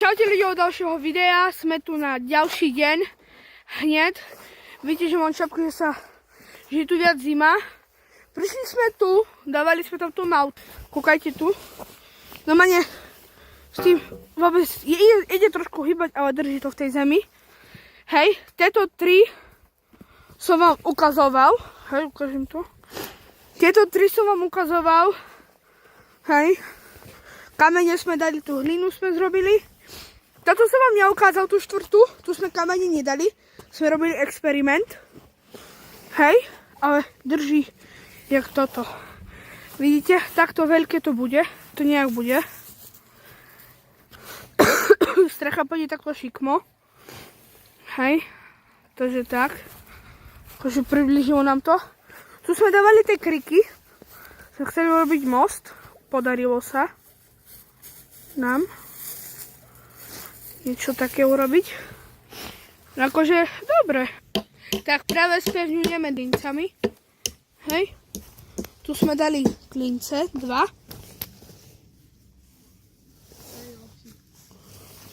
Čaute ľudia od ďalšieho videa, sme tu na ďalší deň, hneď. Vidíte, že mám čapku, že je tu viac zima. Prišli sme tu, dávali sme tam tú maut. Kúkajte tu. Normálne s tým vôbec ide trošku hýbať, ale drží to v tej zemi. Hej, tieto tri som vám ukazoval. Hej, ukážem to. Tieto tri som vám ukazoval. Hej. Kamene sme dali, tú hlinu sme zrobili. Toto som vám neukázal, tú štvrtú. Tu sme kamene nedali. Sme robili experiment. Hej, ale drží jak toto. Vidíte, takto veľké to bude. To nejak bude. Strecha pôjde takto šikmo. Hej, takže tak. Takže priblížilo nám to. Tu sme dávali tie kriky. Sme chceli urobiť most. Podarilo sa nám niečo také urobiť. Akože, dobre. Tak práve spevňujeme klincami. Hej. Tu sme dali klince, 2.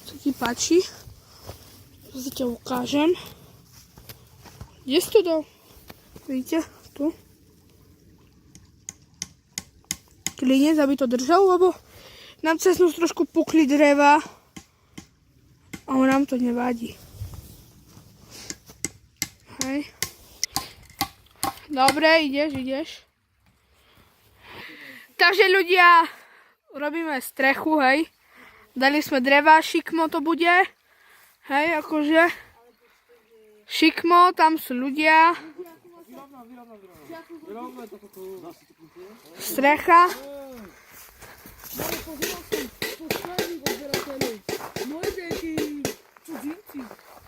Co ti páči? To si ťa ukážem. Kde si to dal? Vidíte? Tu. Klinec, aby to držal, lebo nám cez noc trošku pukli dreva. A nám to nevadí. Hej. Dobre, ideš. Takže ľudia, robíme strechu, hej. Dali sme dreva, šikmo to bude. Hej, akože. Šikmo, tam sú ľudia. Strecha.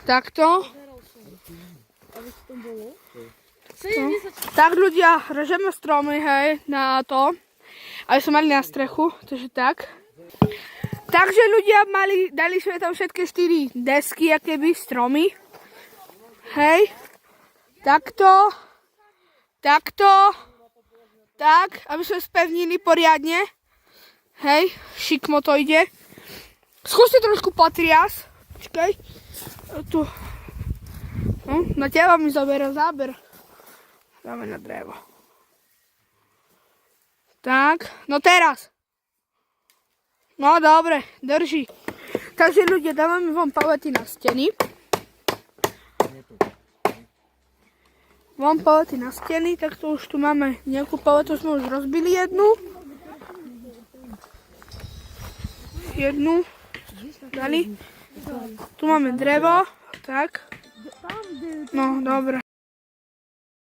Takto. Tak ľudia, režeme stromy, hej, na to. Aby sme mali na strechu, takže tak. Takže ľudia dali sme tam všetky 4 desky, akéby stromy. Hej. Takto. Tak, aby sme spevnili poriadne. Hej, šikmo to ide. Skúste trošku potriasť. Počkaj. Tu. No, na teba mi zoberie záber. Dáme na drevo. Tak, no teraz. No dobre, drží. Takže ľudia, dávame vám palety na steny. Mám palety na steny, tak to už tu máme nejakú paletu, sme už rozbili jednu. Dali. Tu máme drevo, tak. No, dobre.